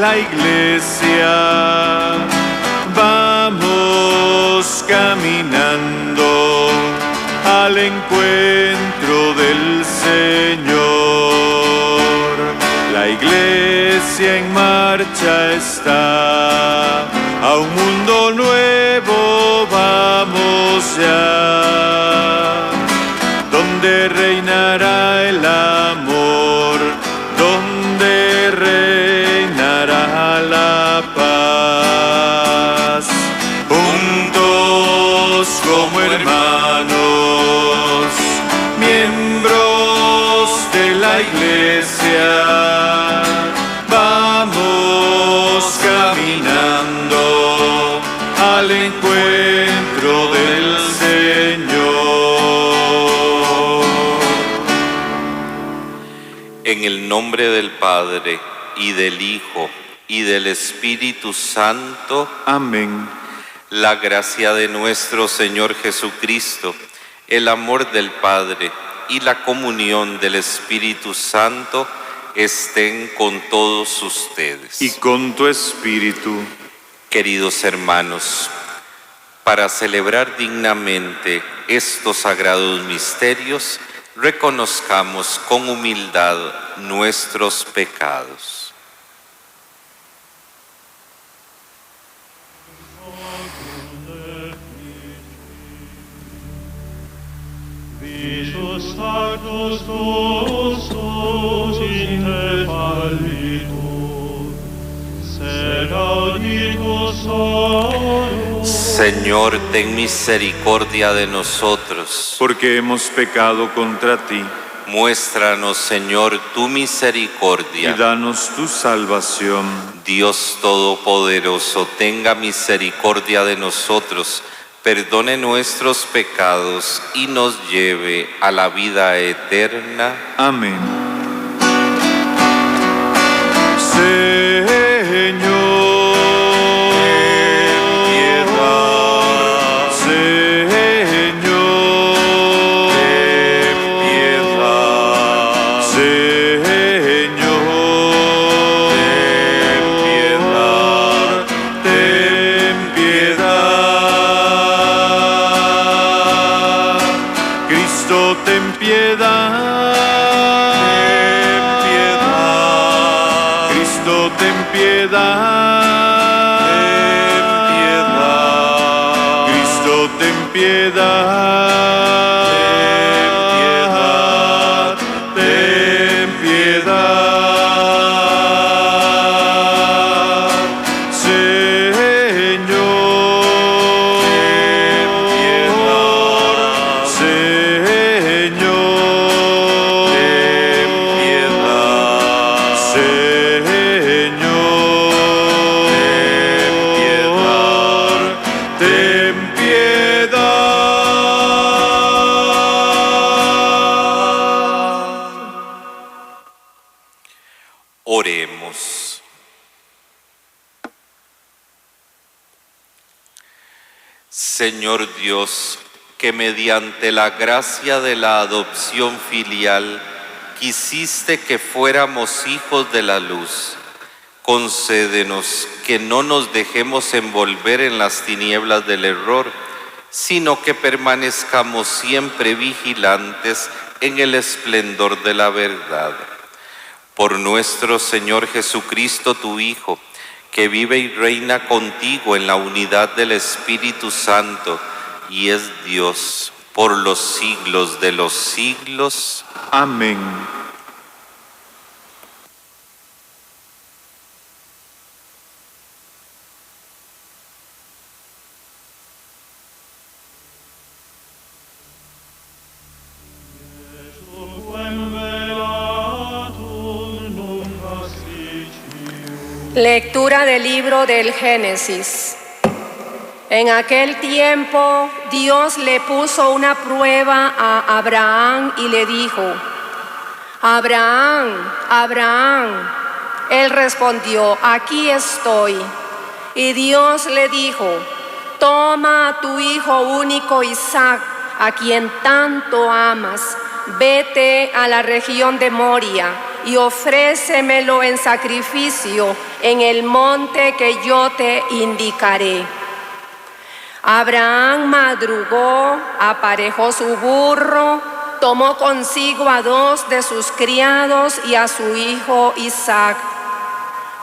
la iglesia. Vamos caminando al encuentro del Señor. La iglesia en marcha está, a un mundo nuevo vamos ya, donde reinará el amor, donde reinará la paz. Juntos como hermanos, miembros de la iglesia, vamos caminando al encuentro del Señor. En el nombre del Padre, y del Hijo, y del Espíritu Santo. Amén. La gracia de nuestro Señor Jesucristo, el amor del Padre y la comunión del Espíritu Santo estén con todos ustedes. Y con tu espíritu. Queridos hermanos, para celebrar dignamente estos sagrados misterios, reconozcamos con humildad nuestros pecados. Señor, ten misericordia de nosotros, porque hemos pecado contra ti. Muéstranos, Señor, tu misericordia. Y danos tu salvación. Dios Todopoderoso, tenga misericordia de nosotros, perdone nuestros pecados y nos lleve a la vida eterna. Amén. Ten piedad, Cristo, ten piedad, Cristo, ten piedad, ten piedad, Señor, Oremos. Señor Dios, que mediante la gracia de la adopción filial quisiste que fuéramos hijos de la luz, concédenos que no nos dejemos envolver en las tinieblas del error, sino que permanezcamos siempre vigilantes en el esplendor de la verdad. Por nuestro Señor Jesucristo, tu Hijo, que vive y reina contigo en la unidad del Espíritu Santo y es Dios por los siglos de los siglos. Amén. Lectura del libro del Génesis. En aquel tiempo Dios le puso una prueba a Abraham y le dijo: Abraham, Abraham. Él respondió: aquí estoy. Y Dios le dijo: toma a tu hijo único Isaac, a quien tanto amas, vete a la región de Moria y ofrécemelo en sacrificio en el monte que yo te indicaré. Abraham madrugó, aparejó su burro, tomó consigo a 2 de sus criados y a su hijo Isaac.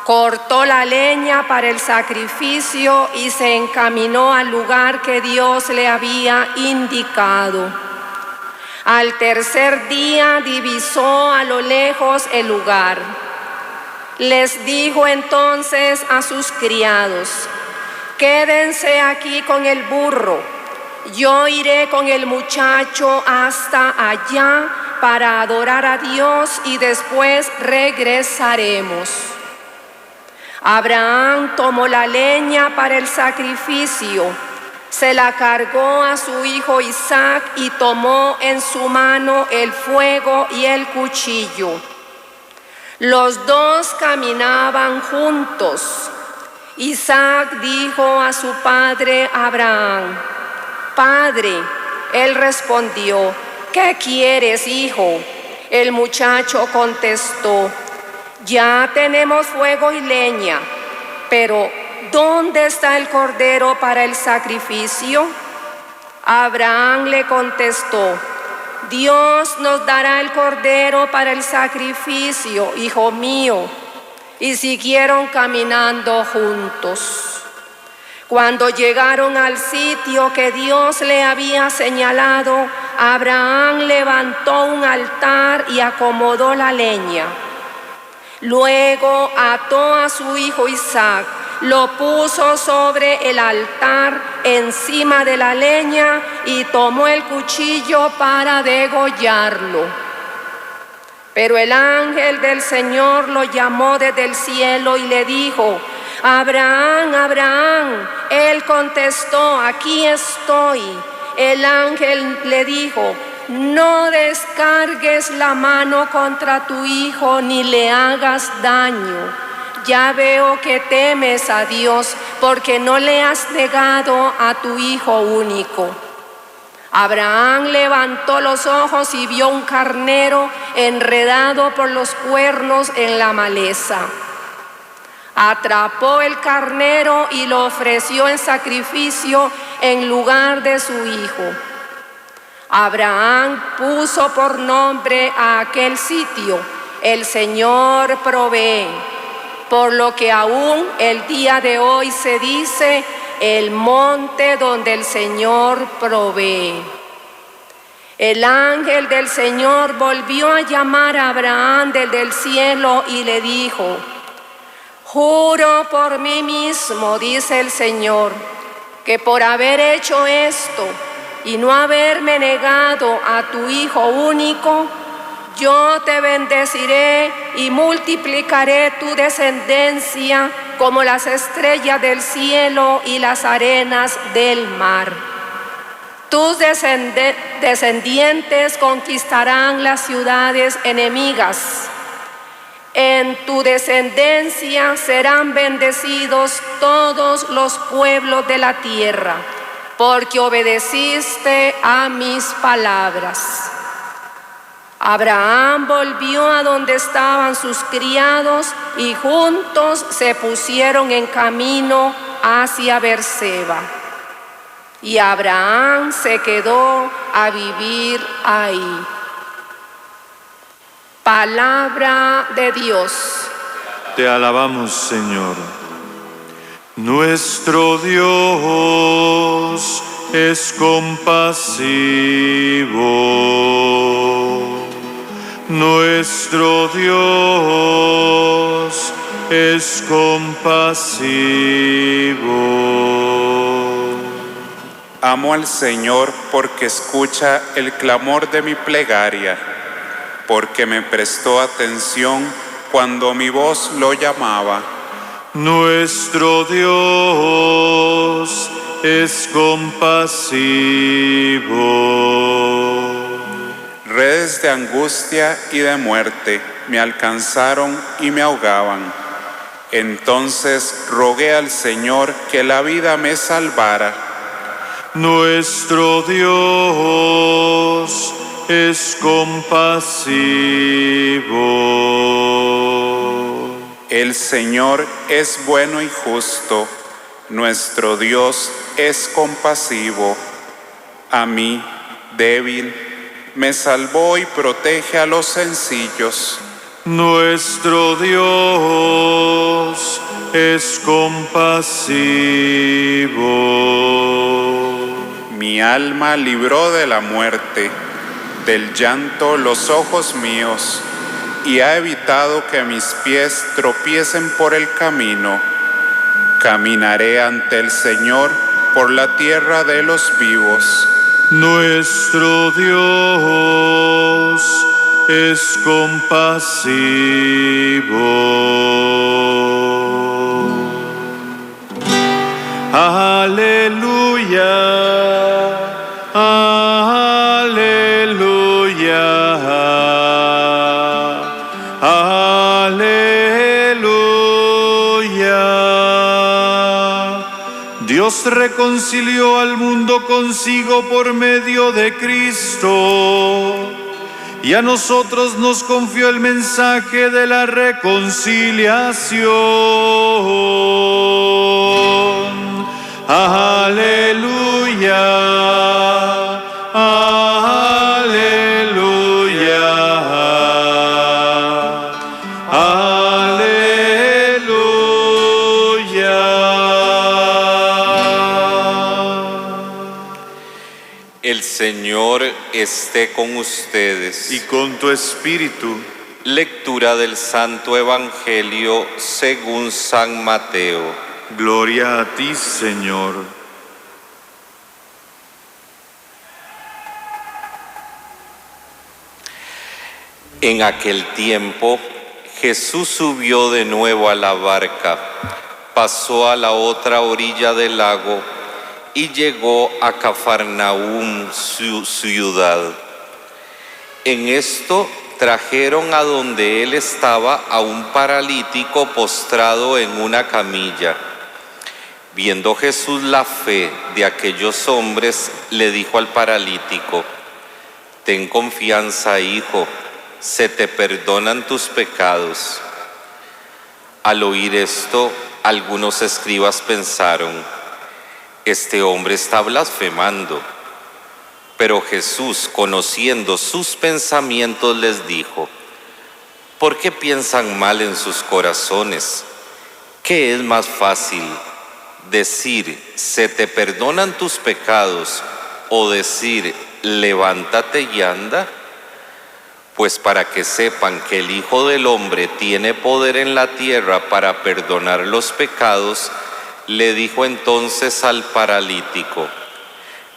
Cortó la leña para el sacrificio y se encaminó al lugar que Dios le había indicado. Al tercer día divisó a lo lejos el lugar. Les dijo entonces a sus criados: quédense aquí con el burro, yo iré con el muchacho hasta allá para adorar a Dios y después regresaremos. Abraham tomó la leña para el sacrificio, se la cargó a su hijo Isaac y tomó en su mano el fuego y el cuchillo. Los 2 caminaban juntos. Isaac dijo a su padre Abraham: Padre. Él respondió: ¿qué quieres, hijo? El muchacho contestó: ya tenemos fuego y leña, pero ¿dónde está el cordero para el sacrificio? Abraham le contestó: Dios nos dará el cordero para el sacrificio, hijo mío. Y siguieron caminando juntos. Cuando llegaron al sitio que Dios le había señalado, Abraham levantó un altar y acomodó la leña. Luego ató a su hijo Isaac, lo puso sobre el altar encima de la leña y tomó el cuchillo para degollarlo. Pero el ángel del Señor lo llamó desde el cielo y le dijo: Abraham, Abraham. Él contestó: aquí estoy. El ángel le dijo: no descargues la mano contra tu hijo ni le hagas daño. Ya veo que temes a Dios porque no le has negado a tu hijo único. Abraham levantó los ojos y vio un carnero enredado por los cuernos en la maleza. Atrapó el carnero y lo ofreció en sacrificio en lugar de su hijo. Abraham puso por nombre a aquel sitio: el Señor provee, por lo que aún el día de hoy se dice: el monte donde el Señor provee. El ángel del Señor volvió a llamar a Abraham desde el cielo y le dijo: juro por mí mismo, dice el Señor, que por haber hecho esto y no haberme negado a tu hijo único, yo te bendeciré y multiplicaré tu descendencia como las estrellas del cielo y las arenas del mar. Tus descendientes conquistarán las ciudades enemigas. En tu descendencia serán bendecidos todos los pueblos de la tierra, porque obedeciste a mis palabras. Abraham volvió a donde estaban sus criados y juntos se pusieron en camino hacia Berseba. Y Abraham se quedó a vivir ahí. Palabra de Dios. Te alabamos, Señor. Nuestro Dios es compasivo. Nuestro Dios es compasivo. Amo al Señor porque escucha el clamor de mi plegaria, porque me prestó atención cuando mi voz lo llamaba. Nuestro Dios es compasivo. Redes de angustia y de muerte me alcanzaron y me ahogaban. Entonces rogué al Señor que la vida me salvara. Nuestro Dios es compasivo. El Señor es bueno y justo, nuestro Dios es compasivo. A mí, débil, me salvó y protege a los sencillos. Nuestro Dios es compasivo. Mi alma libró de la muerte, del llanto los ojos míos, y ha evitado que mis pies tropiecen por el camino. Caminaré ante el Señor por la tierra de los vivos. Nuestro Dios es compasivo. Aleluya, aleluya, aleluya. Dios reconcilió al mundo consigo por medio de Cristo, y a nosotros nos confió el mensaje de la reconciliación. Aleluya, aleluya, aleluya. El Señor esté con ustedes. Y con tu espíritu. Lectura del Santo Evangelio según San Mateo. Gloria a ti, Señor. En aquel tiempo, Jesús subió de nuevo a la barca, pasó a la otra orilla del lago y llegó a Cafarnaúm, su ciudad. En esto trajeron a donde él estaba a un paralítico postrado en una camilla. Viendo Jesús la fe de aquellos hombres, le dijo al paralítico: ten confianza, hijo, se te perdonan tus pecados. Al oír esto, algunos escribas pensaron: este hombre está blasfemando. Pero Jesús, conociendo sus pensamientos, les dijo: ¿por qué piensan mal en sus corazones? ¿Qué es más fácil, decir se te perdonan tus pecados o decir levántate y anda? Pues para que sepan que el Hijo del Hombre tiene poder en la tierra para perdonar los pecados, le dijo entonces al paralítico: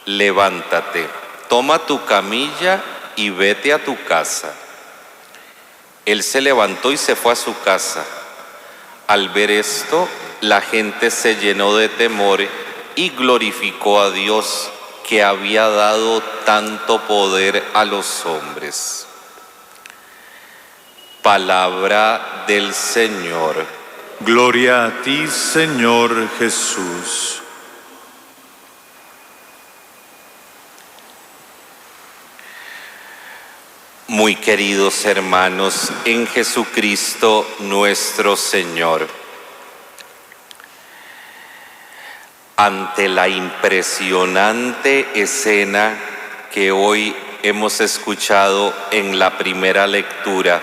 levántate, toma tu camilla y vete a tu casa. Él se levantó y se fue a su casa. Al ver esto, la gente se llenó de temor y glorificó a Dios, que había dado tanto poder a los hombres. Palabra del Señor. Gloria a ti, Señor Jesús. Muy queridos hermanos en Jesucristo nuestro Señor, ante la impresionante escena que hoy hemos escuchado en la primera lectura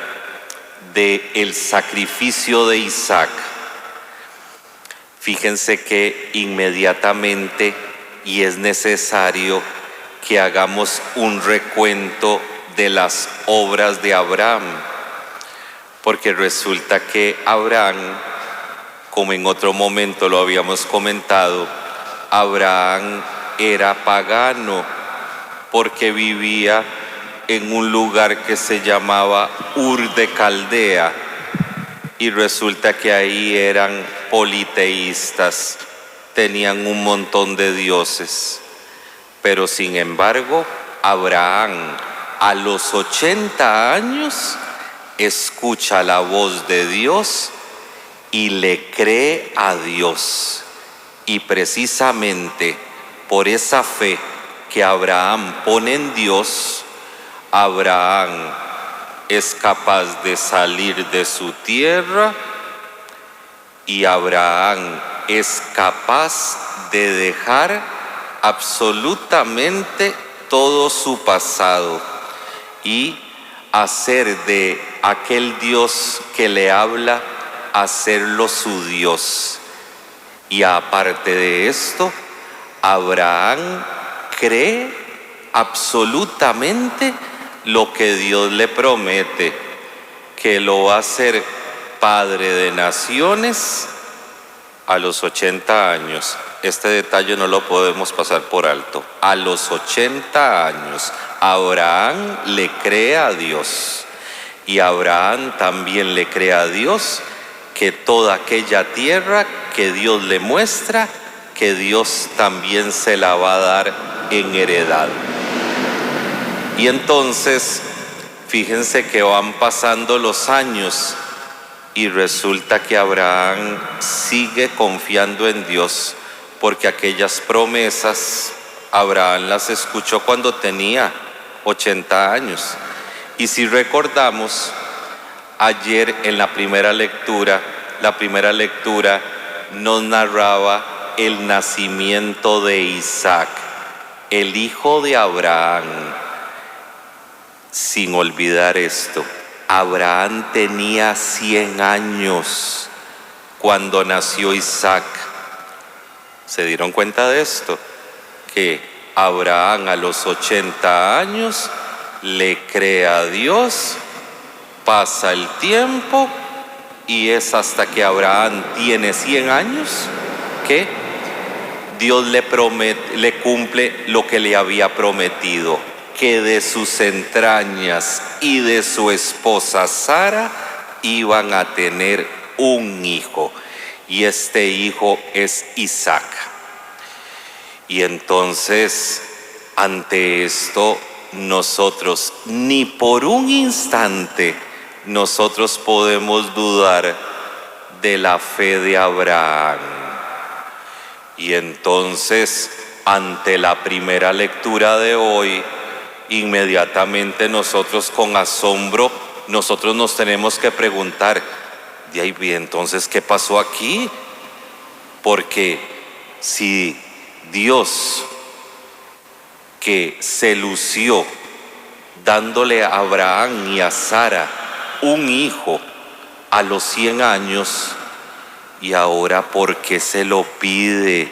del sacrificio de Isaac, fíjense que inmediatamente, y es necesario que hagamos un recuento de las obras de Abraham, porque resulta que Abraham, como en otro momento lo habíamos comentado, Abraham era pagano porque vivía en un lugar que se llamaba Ur de Caldea, y resulta que ahí eran politeístas, tenían un montón de dioses. Pero sin embargo, Abraham, a los 80 años, escucha la voz de Dios y le cree a Dios. Y precisamente por esa fe que Abraham pone en Dios, Abraham es capaz de salir de su tierra Y Abraham es capaz de dejar absolutamente todo su pasado y hacer de aquel Dios que le habla, hacerlo su Dios. Y aparte de esto, Abraham cree absolutamente lo que Dios le promete, que lo va a hacer padre de naciones a los 80 años. Este detalle no lo podemos pasar por alto. A los 80 años, Abraham le cree a Dios. Y Abraham también le cree a Dios que toda aquella tierra que Dios le muestra, que Dios también se la va a dar en heredad. Y entonces, fíjense que van pasando los años y resulta que Abraham sigue confiando en Dios, porque aquellas promesas Abraham las escuchó cuando tenía 80 años. Y si recordamos, ayer en la primera lectura nos narraba el nacimiento de Isaac, el hijo de Abraham. Sin olvidar esto, Abraham tenía 100 años cuando nació Isaac. ¿Se dieron cuenta de esto? Que Abraham a los 80 años le cree a Dios, pasa el tiempo y es hasta que Abraham tiene 100 años que Dios le cumple lo que le había prometido, que de sus entrañas y de su esposa Sara iban a tener un hijo, y este hijo es Isaac. Y entonces, ante esto, nosotros ni por un instante nosotros podemos dudar de la fe de Abraham. Y entonces, ante la primera lectura de hoy, inmediatamente nosotros con asombro, nosotros nos tenemos que preguntar, ¿y ahí entonces qué pasó aquí? Porque si Dios, que se lució dándole a Abraham y a Sara un hijo a los 100 años, y ahora ¿por qué se lo pide?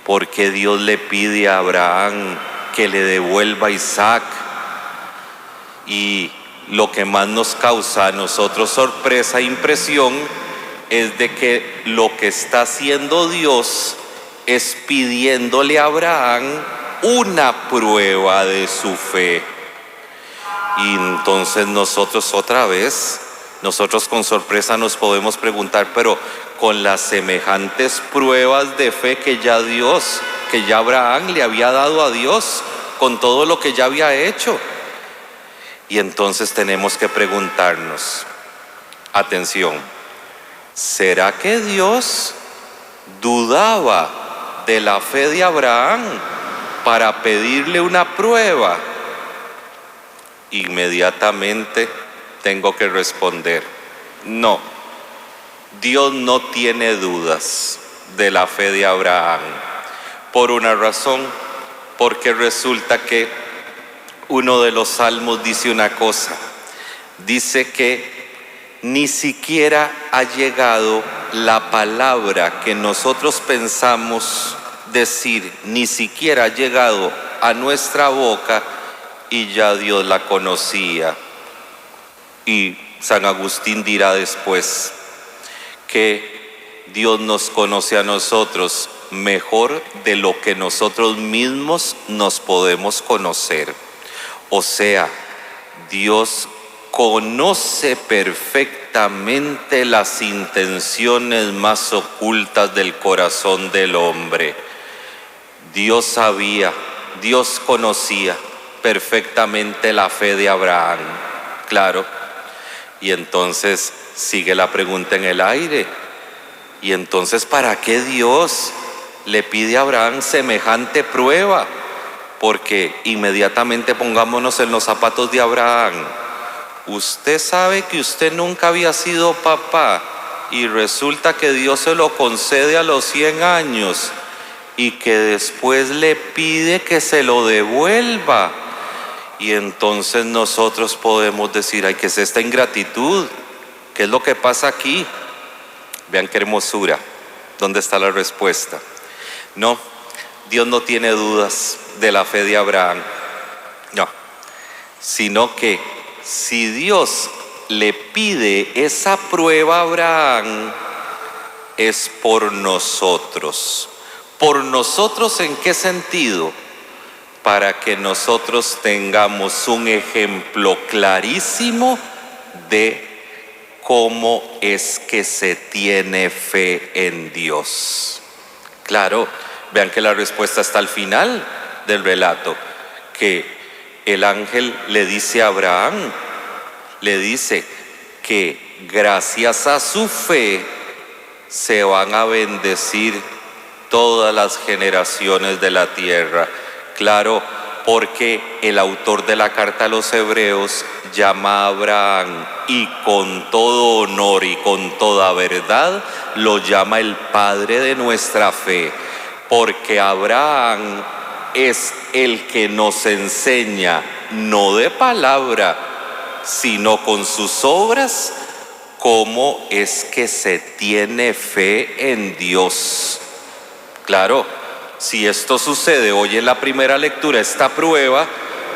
¿Por qué Dios le pide a Abraham que le devuelva a Isaac? Y lo que más nos causa a nosotros sorpresa e impresión es de que lo que está haciendo Dios es pidiéndole a Abraham una prueba de su fe. Y entonces nosotros con sorpresa nos podemos preguntar, pero con las semejantes pruebas de fe que ya Abraham le había dado a Dios, con todo lo que ya había hecho. Y entonces tenemos que preguntarnos, atención, ¿será que Dios dudaba de la fe de Abraham para pedirle una prueba? Inmediatamente tengo que responder, no, Dios no tiene dudas de la fe de Abraham, por una razón, porque resulta que uno de los salmos dice una cosa, dice que ni siquiera ha llegado la palabra que nosotros pensamos decir, ni siquiera ha llegado a nuestra boca y ya Dios la conocía. Y San Agustín dirá después que Dios nos conoce a nosotros mejor de lo que nosotros mismos nos podemos conocer. O sea, Dios conoce perfectamente las intenciones más ocultas del corazón del hombre. Dios sabía, Dios conocía perfectamente la fe de Abraham, claro. Y entonces sigue la pregunta en el aire. ¿Y entonces para qué Dios le pide a Abraham semejante prueba? Porque inmediatamente pongámonos en los zapatos de Abraham. Usted sabe que usted nunca había sido papá y resulta que Dios se lo concede a los 100 años y que después le pide que se lo devuelva. Y entonces nosotros podemos decir, ay, ¿qué es esta ingratitud? ¿Qué es lo que pasa aquí? Vean qué hermosura. ¿Dónde está la respuesta? No, Dios no tiene dudas de la fe de Abraham. No, sino que si Dios le pide esa prueba a Abraham, es por nosotros. ¿Por nosotros en qué sentido? Para que nosotros tengamos un ejemplo clarísimo de cómo es que se tiene fe en Dios. Claro, vean que la respuesta está al final del relato, que el ángel le dice a Abraham, le dice que gracias a su fe se van a bendecir todas las generaciones de la tierra. Claro, porque el autor de la carta a los Hebreos llama a Abraham y con todo honor y con toda verdad lo llama el padre de nuestra fe, porque Abraham es el que nos enseña, no de palabra, sino con sus obras, cómo es que se tiene fe en Dios. Claro, si esto sucede hoy en la primera lectura, esta prueba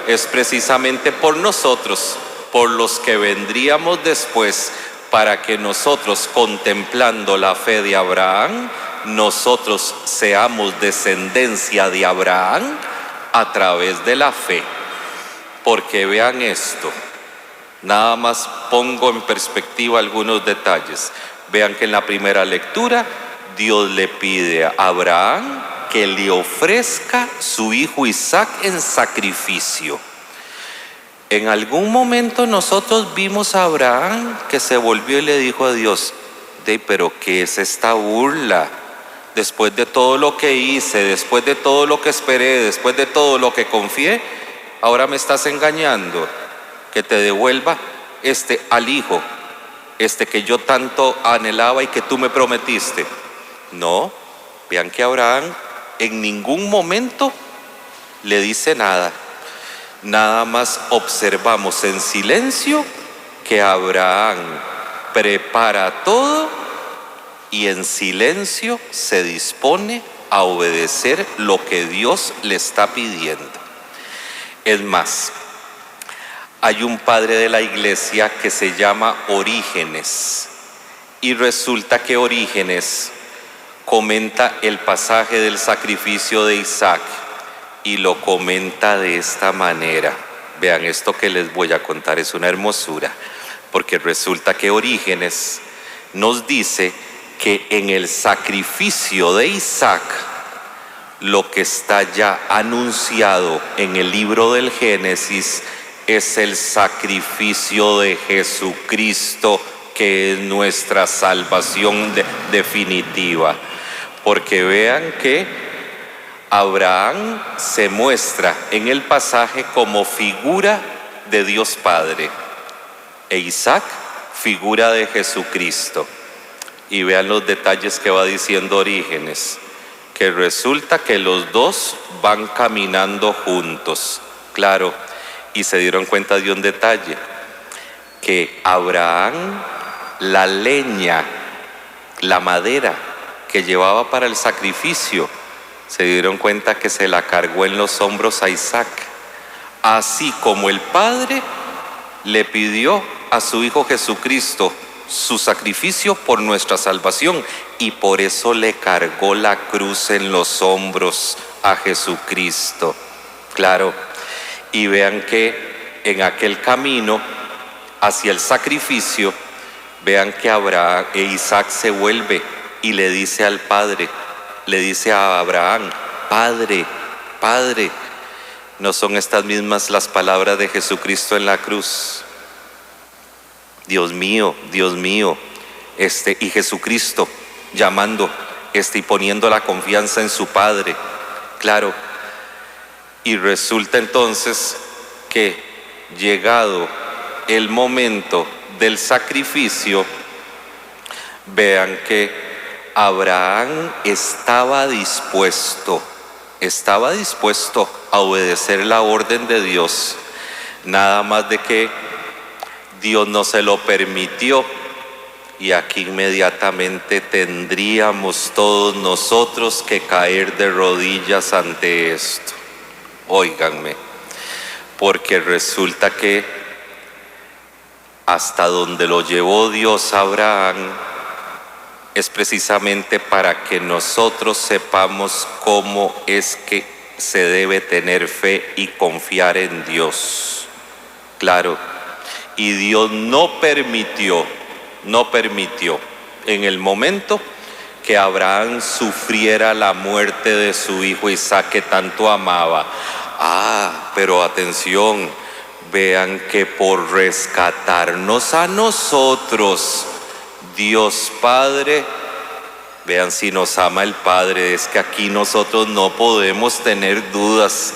es precisamente por nosotros, por los que vendríamos después, para que nosotros, contemplando la fe de Abraham, nosotros seamos descendencia de Abraham a través de la fe. Porque vean esto, nada más pongo en perspectiva algunos detalles. Vean que en la primera lectura Dios le pide a Abraham que le ofrezca su hijo Isaac en sacrificio. En algún momento nosotros vimos a Abraham que se volvió y le dijo a Dios, pero ¿qué es esta burla? Después de todo lo que hice, después de todo lo que esperé, después de todo lo que confié, ahora me estás engañando, que te devuelva al hijo, que yo tanto anhelaba y que tú me prometiste. No, vean que Abraham en ningún momento le dice nada. Nada más observamos en silencio que Abraham prepara todo y en silencio se dispone a obedecer lo que Dios le está pidiendo. Es más, hay un padre de la iglesia que se llama Orígenes, y resulta que Orígenes comenta el pasaje del sacrificio de Isaac y lo comenta de esta manera. Vean, esto que les voy a contar es una hermosura, porque resulta que Orígenes nos dice que en el sacrificio de Isaac, lo que está ya anunciado en el libro del Génesis es el sacrificio de Jesucristo, que es nuestra salvación definitiva. Porque vean que Abraham se muestra en el pasaje como figura de Dios Padre e Isaac figura de Jesucristo. Y vean los detalles que va diciendo Orígenes, que resulta que los dos van caminando juntos. Claro, y se dieron cuenta de un detalle, que Abraham, la leña, la madera que llevaba para el sacrificio, se dieron cuenta que se la cargó en los hombros a Isaac, así como el Padre le pidió a su Hijo Jesucristo su sacrificio por nuestra salvación, y por eso le cargó la cruz en los hombros a Jesucristo. Claro, y vean que en aquel camino hacia el sacrificio, vean que Abraham e Isaac se vuelve y le dice al Padre, le dice a Abraham, Padre, Padre. ¿No son estas mismas las palabras de Jesucristo en la cruz? Dios mío, y Jesucristo llamando, y poniendo la confianza en su Padre. Claro, y resulta entonces que llegado el momento del sacrificio, Vean que Abraham estaba dispuesto a obedecer la orden de Dios, nada más de que Dios no se lo permitió. Y aquí inmediatamente tendríamos todos nosotros que caer de rodillas ante esto. Óiganme, porque resulta que hasta donde lo llevó Dios a Abraham es precisamente para que nosotros sepamos cómo es que se debe tener fe y confiar en Dios. Claro, y Dios no permitió en el momento que Abraham sufriera la muerte de su hijo Isaac, que tanto amaba. Pero atención, vean que por rescatarnos a nosotros, Dios Padre, vean si nos ama el Padre, es que aquí nosotros no podemos tener dudas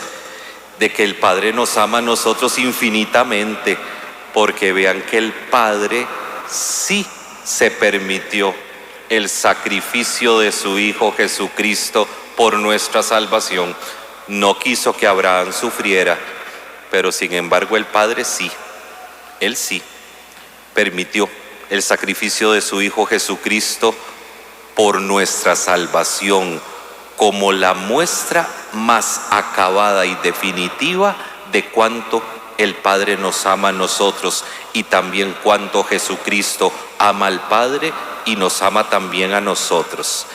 de que el Padre nos ama a nosotros infinitamente, porque vean que el Padre sí se permitió el sacrificio de su Hijo Jesucristo por nuestra salvación. No quiso que Abraham sufriera, pero sin embargo el Padre sí, Él sí permitió el sacrificio de su Hijo Jesucristo por nuestra salvación, como la muestra más acabada y definitiva de cuánto el Padre nos ama a nosotros y también cuánto Jesucristo ama al Padre y nos ama también a nosotros.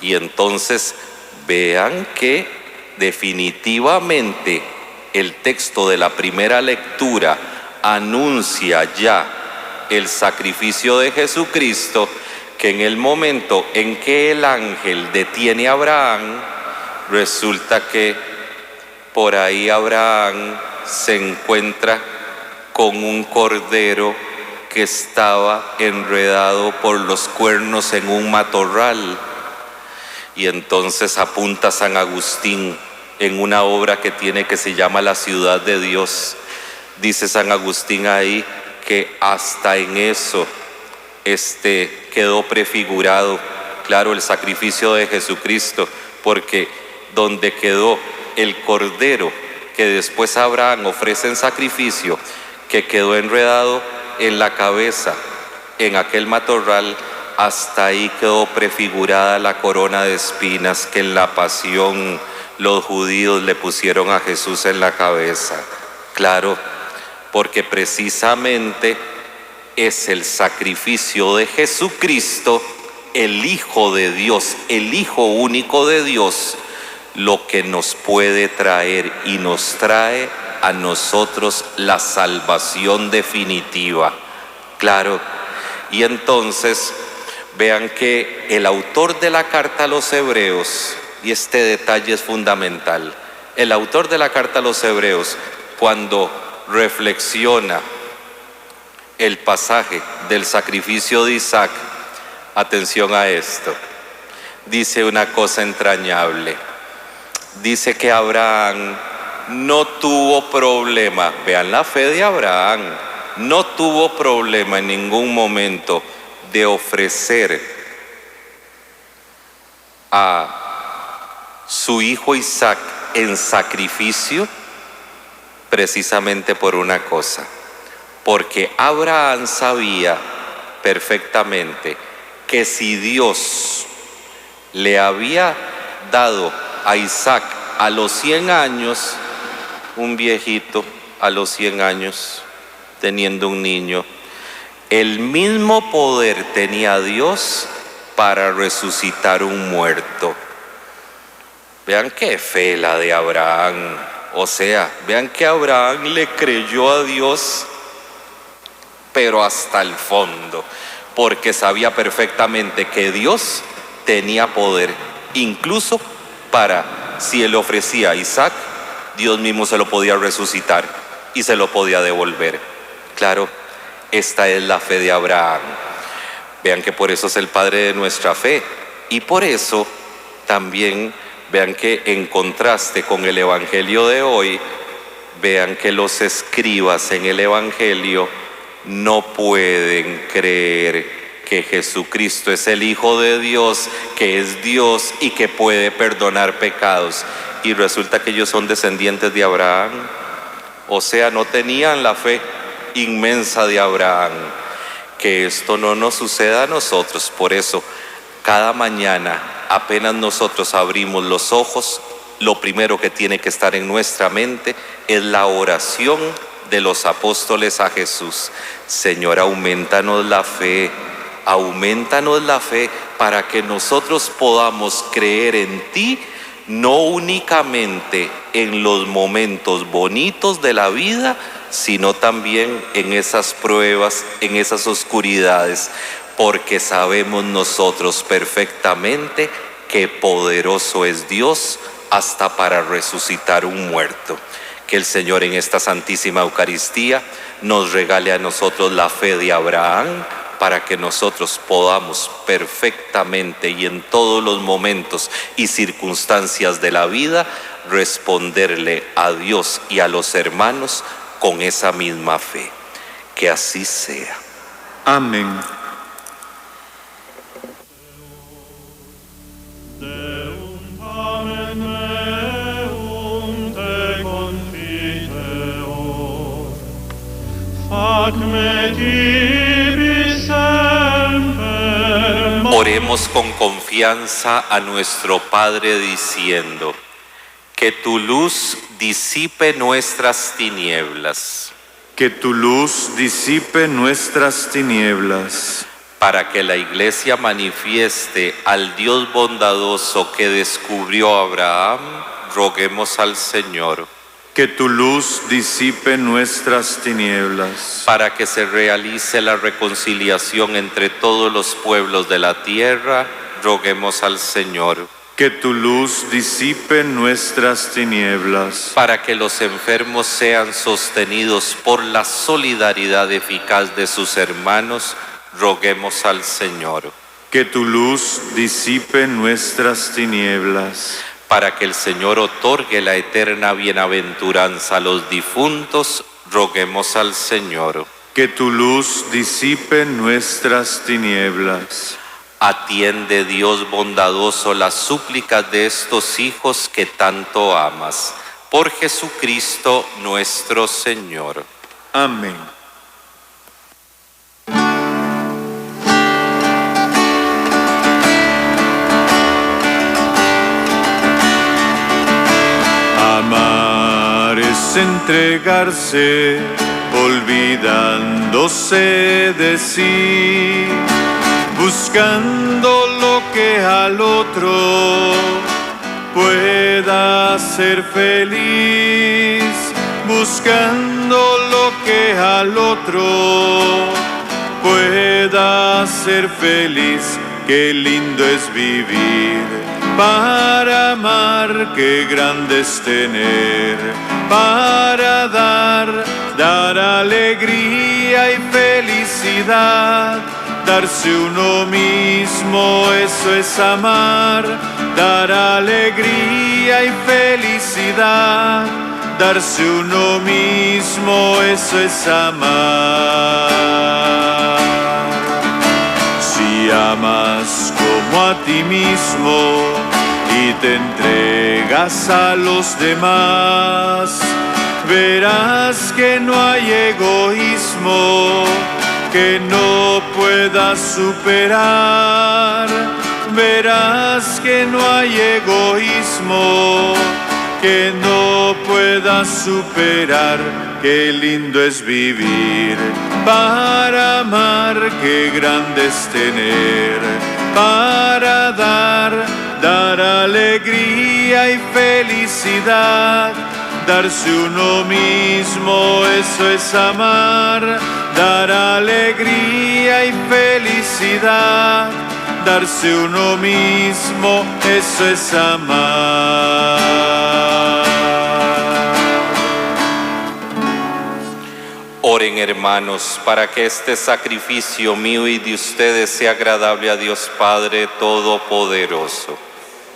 Y entonces vean que definitivamente el texto de la primera lectura anuncia ya el sacrificio de Jesucristo, que en el momento en que el ángel detiene a Abraham, resulta que por ahí Abraham se encuentra con un cordero que estaba enredado por los cuernos en un matorral. Y entonces apunta San Agustín en una obra que tiene que se llama La ciudad de Dios. Dice San Agustín ahí que hasta en eso quedó prefigurado, claro, el sacrificio de Jesucristo, porque donde quedó el cordero que después Abraham ofrece en sacrificio, que quedó enredado en la cabeza, en aquel matorral, hasta ahí quedó prefigurada la corona de espinas que en la pasión los judíos le pusieron a Jesús en la cabeza. Claro, porque precisamente es el sacrificio de Jesucristo, el Hijo de Dios, el Hijo único de Dios, lo que nos puede traer y nos trae a nosotros la salvación definitiva. Claro, y entonces vean que el autor de la carta a los Hebreos, y este detalle es fundamental, el autor de la carta a los Hebreos, cuando reflexiona el pasaje del sacrificio de Isaac, atención a esto, dice una cosa entrañable. Dice que Abraham no tuvo problema, vean la fe de Abraham, no tuvo problema en ningún momento de ofrecer a su hijo Isaac en sacrificio, precisamente por una cosa, porque Abraham sabía perfectamente que si Dios le había dado a Isaac a los 100 años, un viejito a los 100 años, teniendo un niño, el mismo poder tenía Dios para resucitar un muerto. Vean qué fe la de Abraham, o sea, vean que Abraham le creyó a Dios, pero hasta el fondo, porque sabía perfectamente que Dios tenía poder, incluso para, si él ofrecía a Isaac, Dios mismo se lo podía resucitar y se lo podía devolver. Claro, esta es la fe de Abraham. Vean que por eso es el padre de nuestra fe. Y por eso también, vean que en contraste con el evangelio de hoy, vean que los escribas en el evangelio no pueden creer que Jesucristo es el Hijo de Dios, que es Dios y que puede perdonar pecados. Y resulta que ellos son descendientes de Abraham. O sea, no tenían la fe inmensa de Abraham. Que esto no nos suceda a nosotros. Por eso, cada mañana, apenas nosotros abrimos los ojos, lo primero que tiene que estar en nuestra mente es la oración de los apóstoles a Jesús. Señor, aumentanos la fe para que nosotros podamos creer en ti, no únicamente en los momentos bonitos de la vida, sino también en esas pruebas, en esas oscuridades, porque sabemos nosotros perfectamente que poderoso es Dios hasta para resucitar un muerto. Que el Señor en esta Santísima Eucaristía nos regale a nosotros la fe de Abraham, para que nosotros podamos perfectamente y en todos los momentos y circunstancias de la vida responderle a Dios y a los hermanos con esa misma fe. Que así sea. Amén. Oremos con confianza a nuestro Padre diciendo: que tu luz disipe nuestras tinieblas. Que tu luz disipe nuestras tinieblas. Para que la Iglesia manifieste al Dios bondadoso que descubrió a Abraham, roguemos al Señor. Que tu luz disipe nuestras tinieblas. Para que se realice la reconciliación entre todos los pueblos de la tierra, roguemos al Señor. Que tu luz disipe nuestras tinieblas. Para que los enfermos sean sostenidos por la solidaridad eficaz de sus hermanos, roguemos al Señor. Que tu luz disipe nuestras tinieblas. Para que el Señor otorgue la eterna bienaventuranza a los difuntos, roguemos al Señor. Que tu luz disipe nuestras tinieblas. Atiende, Dios bondadoso, las súplicas de estos hijos que tanto amas. Por Jesucristo nuestro Señor. Amén. Amar es entregarse, olvidándose de sí, buscando lo que al otro pueda ser feliz, buscando lo que al otro pueda ser feliz. Qué lindo es vivir para amar, qué grande es tener para dar alegría y felicidad. Darse uno mismo, eso es amar, dar alegría y felicidad. Darse uno mismo, eso es amar. Si amas como a ti mismo y te entregas a los demás, verás que no hay egoísmo que no puedas superar. Verás que no hay egoísmo que no puedas superar. Qué lindo es vivir para amar, qué grande es tener para dar alegría y felicidad. Darse uno mismo, eso es amar, dar alegría y felicidad. Darse uno mismo, eso es amar. Oren, hermanos, para que este sacrificio mío y de ustedes sea agradable a Dios Padre Todopoderoso.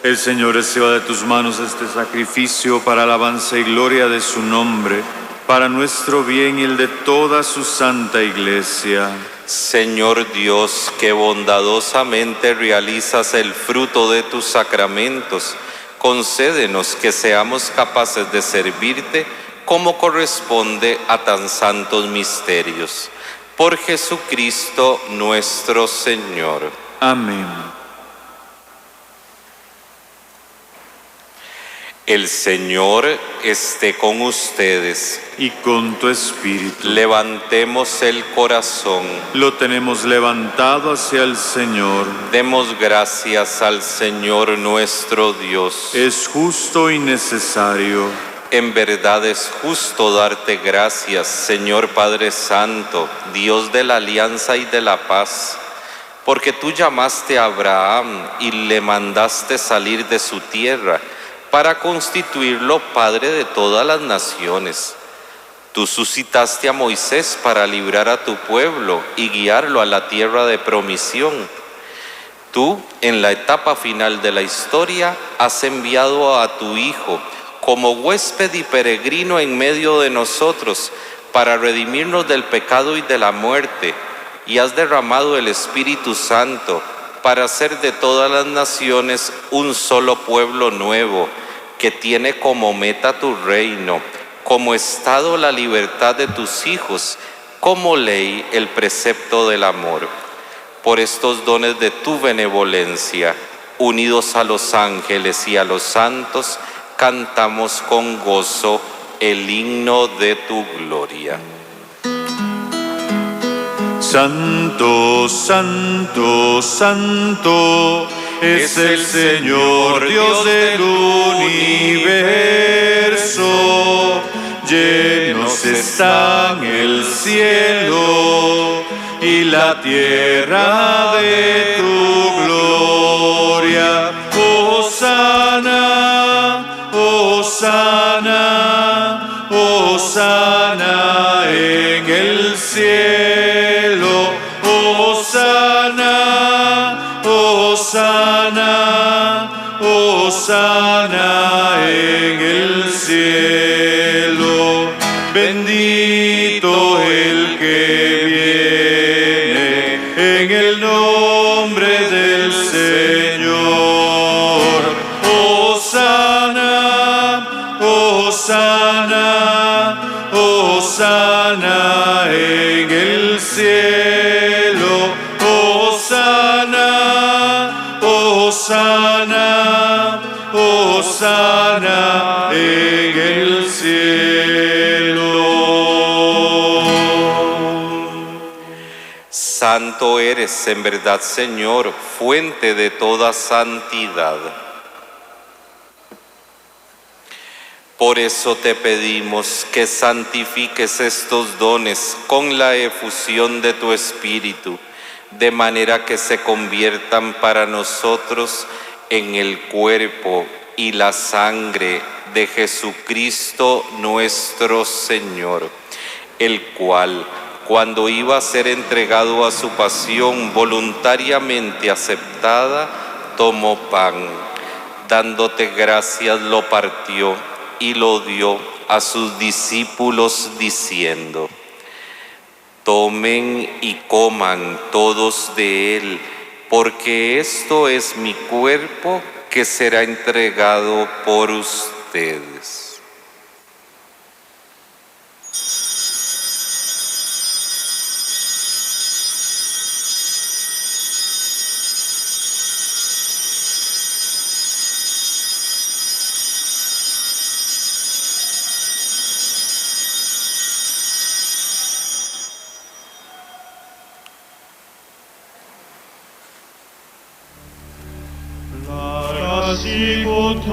El Señor reciba de tus manos este sacrificio para alabanza y gloria de su nombre, para nuestro bien y el de toda su santa Iglesia. Señor Dios, que bondadosamente realizas el fruto de tus sacramentos, concédenos que seamos capaces de servirte como corresponde a tan santos misterios. Por Jesucristo nuestro Señor. Amén. El Señor esté con ustedes. Y con tu espíritu. Levantemos el corazón. Lo tenemos levantado hacia el Señor. Demos gracias al Señor nuestro Dios. Es justo y necesario. En verdad es justo darte gracias, Señor Padre Santo, Dios de la alianza y de la paz, porque tú llamaste a Abraham y le mandaste salir de su tierra para constituirlo Padre de todas las naciones. Tú suscitaste a Moisés para librar a tu pueblo y guiarlo a la tierra de promisión. Tú, en la etapa final de la historia, has enviado a tu Hijo como huésped y peregrino en medio de nosotros para redimirnos del pecado y de la muerte, y has derramado el Espíritu Santo para hacer de todas las naciones un solo pueblo nuevo, que tiene como meta tu reino, como estado la libertad de tus hijos, como ley el precepto del amor. Por estos dones de tu benevolencia, unidos a los ángeles y a los santos, cantamos con gozo el himno de tu gloria. Santo, santo, santo, es el Señor Dios del universo. Llenos están el cielo y la tierra de tu gloria. Hosana, hosana, hosana en el cielo. Hosana, hosana, hosana en el cielo. Bendito el que viene en el nombre del Señor. Hosana, hosana, hosana en el cielo. Hosana, hosana, hosana en el cielo. Santo eres en verdad, Señor, fuente de toda santidad. Por eso te pedimos que santifiques estos dones con la efusión de tu Espíritu, de manera que se conviertan para nosotros en el cuerpo y la sangre de Jesucristo nuestro Señor, el cual, cuando iba a ser entregado a su pasión voluntariamente aceptada, tomó pan, dándote gracias lo partió y lo dio a sus discípulos diciendo: tomen y coman todos de él, porque esto es mi cuerpo que será entregado por ustedes.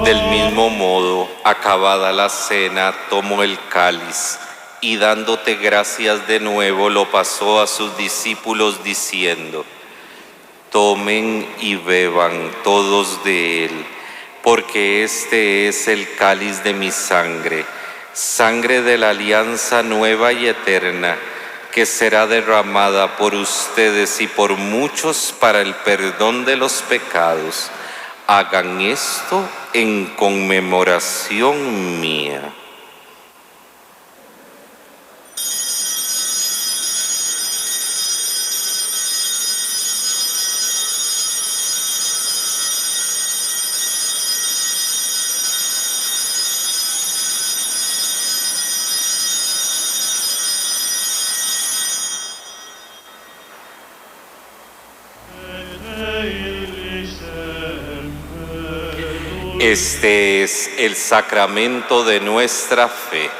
Del mismo modo, acabada la cena, tomó el cáliz y dándote gracias de nuevo lo pasó a sus discípulos diciendo: tomen y beban todos de él, porque este es el cáliz de mi sangre, sangre de la alianza nueva y eterna, que será derramada por ustedes y por muchos para el perdón de los pecados. Hagan esto en conmemoración mía. Este es el sacramento de nuestra fe.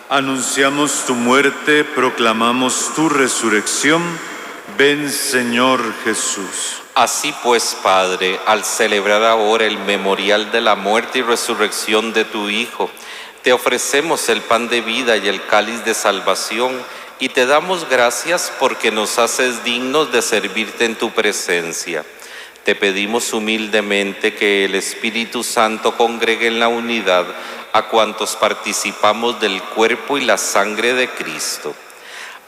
Anunciamos tu muerte, proclamamos tu resurrección. Ven, Señor Jesús. Así pues, Padre, al celebrar ahora el memorial de la muerte y resurrección de tu Hijo, te ofrecemos el pan de vida y el cáliz de salvación, y te damos gracias porque nos haces dignos de servirte en tu presencia. Te pedimos humildemente que el Espíritu Santo congregue en la unidad a cuantos participamos del cuerpo y la sangre de Cristo.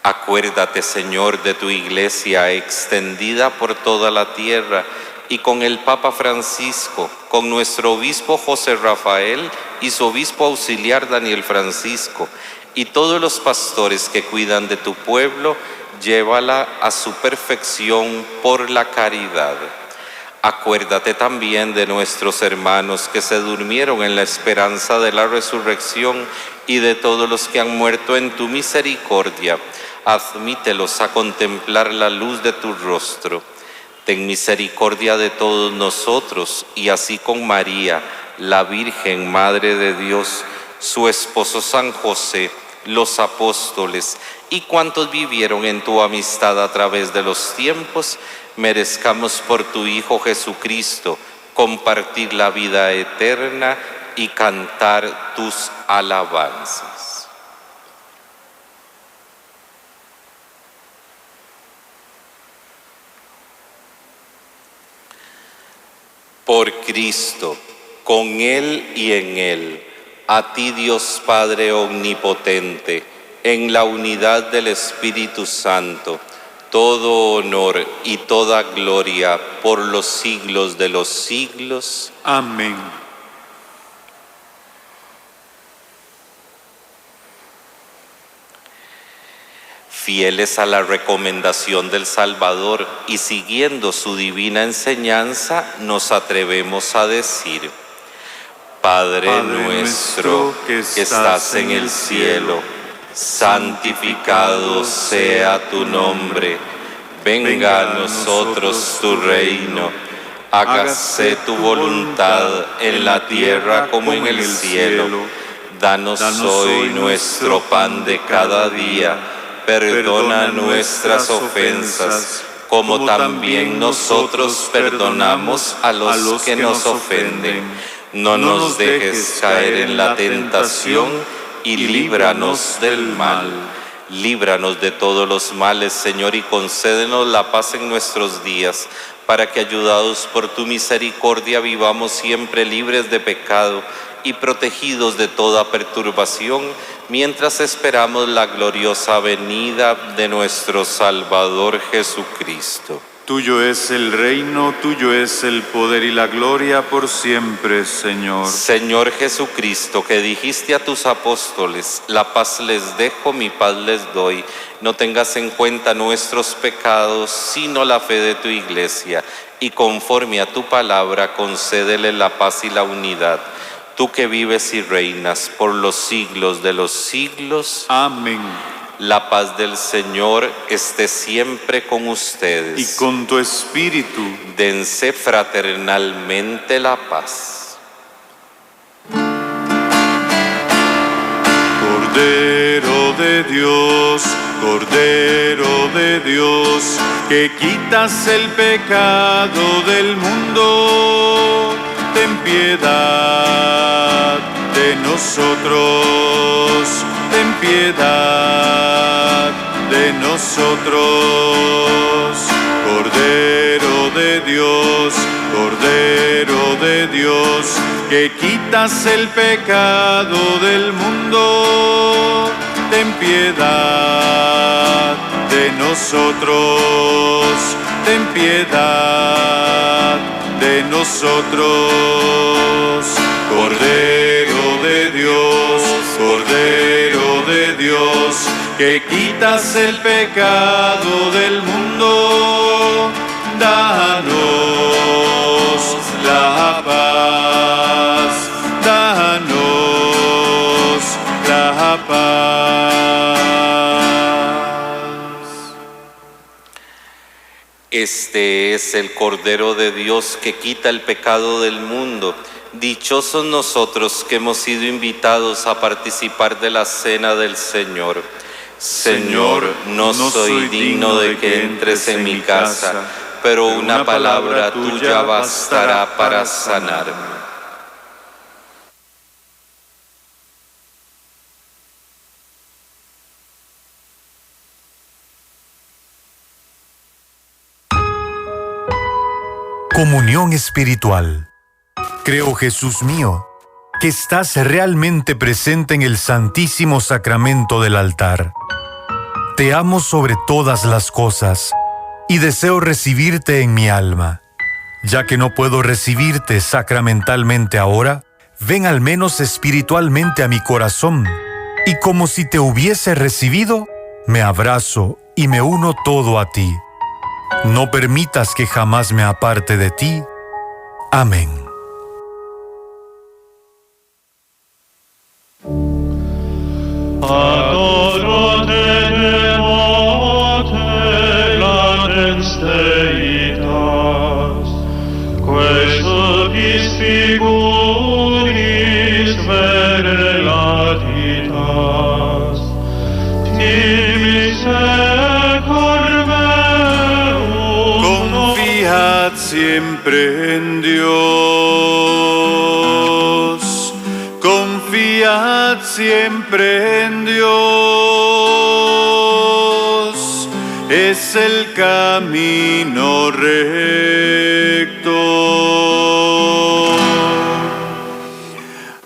Acuérdate, Señor, de tu Iglesia extendida por toda la tierra, y con el Papa Francisco, con nuestro obispo José Rafael y su obispo auxiliar Daniel Francisco, y todos los pastores que cuidan de tu pueblo, llévala a su perfección por la caridad. Acuérdate también de nuestros hermanos que se durmieron en la esperanza de la resurrección y de todos los que han muerto en tu misericordia. Admítelos a contemplar la luz de tu rostro. Ten misericordia de todos nosotros, y así con María, la Virgen Madre de Dios, su esposo San José, los apóstoles y cuantos vivieron en tu amistad a través de los tiempos, merezcamos por tu Hijo Jesucristo compartir la vida eterna y cantar tus alabanzas. Por Cristo, con Él y en Él, a ti Dios Padre Omnipotente, en la unidad del Espíritu Santo, todo honor y toda gloria por los siglos de los siglos. Amén. Fieles a la recomendación del Salvador y siguiendo su divina enseñanza, nos atrevemos a decir: Padre nuestro que estás en el cielo, santificado sea tu nombre. Venga a nosotros tu reino. Hágase tu voluntad en la tierra como en el cielo. Danos hoy nuestro pan de cada día. Perdona nuestras ofensas, como también nosotros perdonamos a los que nos ofenden. No nos dejes caer en la tentación y líbranos del mal. Líbranos de todos los males, Señor, y concédenos la paz en nuestros días, para que, ayudados por tu misericordia, vivamos siempre libres de pecado y protegidos de toda perturbación, mientras esperamos la gloriosa venida de nuestro Salvador Jesucristo. Tuyo es el reino, tuyo es el poder y la gloria por siempre, Señor. Señor Jesucristo, que dijiste a tus apóstoles: la paz les dejo, mi paz les doy. No tengas en cuenta nuestros pecados, sino la fe de tu Iglesia, y conforme a tu palabra, concédele la paz y la unidad. Tú que vives y reinas por los siglos de los siglos. Amén. La paz del Señor esté siempre con ustedes. Y con tu espíritu. Dense fraternalmente la paz. Cordero de Dios, que quitas el pecado del mundo, ten piedad de nosotros, ten piedad de nosotros. Cordero de Dios, que quitas el pecado del mundo, ten piedad de nosotros, ten piedad de nosotros. Cordero de Dios, que quitas el pecado del mundo, danos la paz, danos la paz. Este es el Cordero de Dios que quita el pecado del mundo. Dichosos nosotros que hemos sido invitados a participar de la cena del Señor. Señor, no soy digno de que entres en mi casa, pero una palabra tuya bastará para sanarme. Comunión espiritual. Creo, Jesús mío, que estás realmente presente en el Santísimo Sacramento del altar. Te amo sobre todas las cosas y deseo recibirte en mi alma. Ya que no puedo recibirte sacramentalmente ahora, ven al menos espiritualmente a mi corazón y como si te hubiese recibido, me abrazo y me uno todo a ti. No permitas que jamás me aparte de ti. Amén. Adoro te devote latens Deitas, quae subis figuris vere latitas, timis secor meum. Confiad siempre en Dios. Confiad siempre en Dios. Es el camino recto.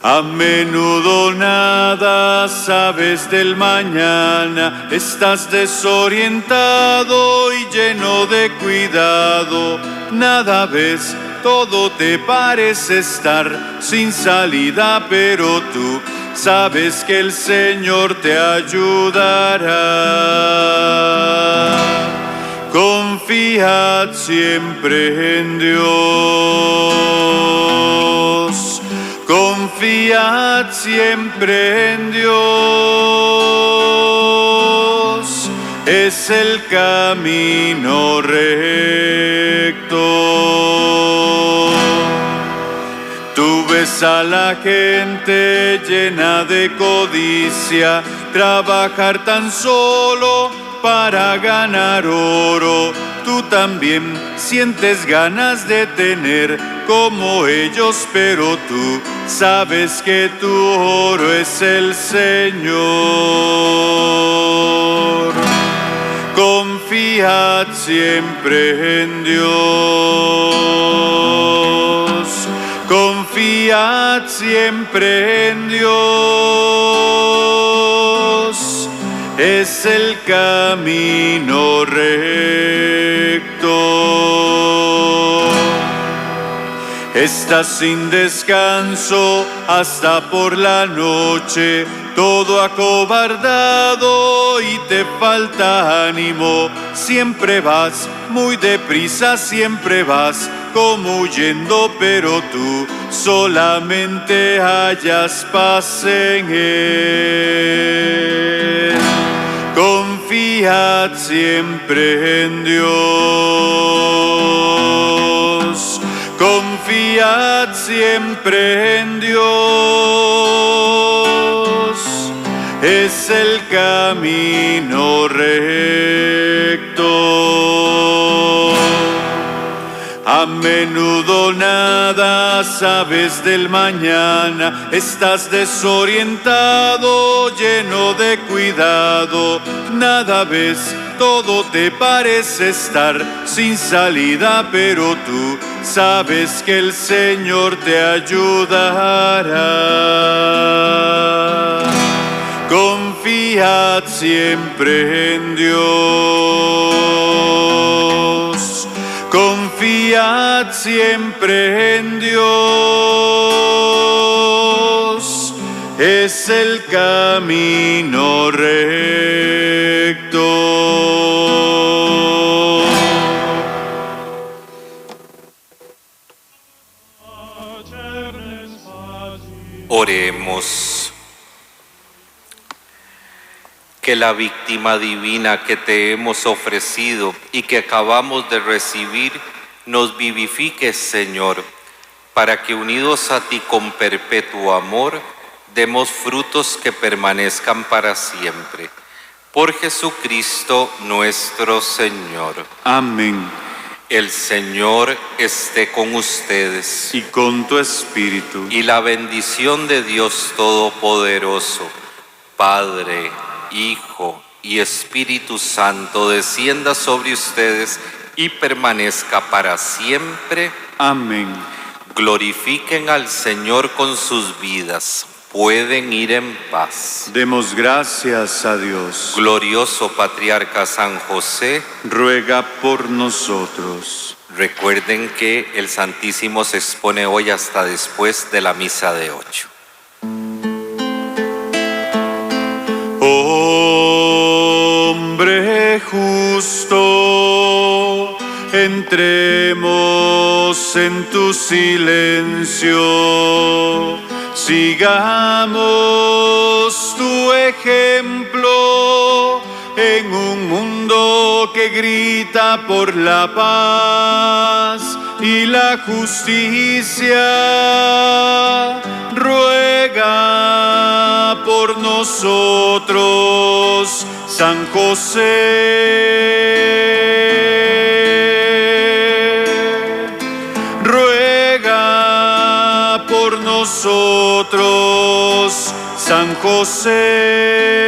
A menudo nada sabes del mañana, estás desorientado y lleno de cuidado. Nada ves, todo te parece estar sin salida, pero tú sabes que el Señor te ayudará. Confiad siempre en Dios. Confiad siempre en Dios. Es el camino recto. Tú ves a la gente llena de codicia, trabajar tan solo para ganar oro. Tú también sientes ganas de tener como ellos, pero tú sabes que tu oro es el Señor. Confiad siempre en Dios. Confiad siempre en Dios. Es el camino recto. Estás sin descanso hasta por la noche, todo acobardado y te falta ánimo. Siempre vas muy deprisa, siempre vas como huyendo, pero tú solamente hallas paz en Él. Confiad siempre en Dios. Confiad siempre en Dios. Es el camino recto. A menudo nada sabes del mañana, estás desorientado, lleno de cuidado. Nada ves, todo te parece estar sin salida, pero tú sabes que el Señor te ayudará. Confiad siempre en Dios. Confiad siempre en Dios. Es el camino recto. Oremos. que la víctima divina que te hemos ofrecido y que acabamos de recibir nos vivifique, Señor, para que unidos a ti con perpetuo amor, demos frutos que permanezcan para siempre. Por Jesucristo nuestro Señor. Amén. El Señor esté con ustedes. Y con tu espíritu. Y la bendición de Dios Todopoderoso, Padre, Hijo y Espíritu Santo, descienda sobre ustedes y permanezca para siempre. Amén. Glorifiquen al Señor con sus vidas. Pueden ir en paz. Demos gracias a Dios. Glorioso Patriarca San José, Ruega por nosotros. recuerden que el Santísimo se expone hoy hasta después de la misa de 8. Hombre justo, entremos en tu silencio, sigamos tu ejemplo en un mundo que grita por la paz y la justicia. Ruega por nosotros, San José. Ruega por nosotros, San José.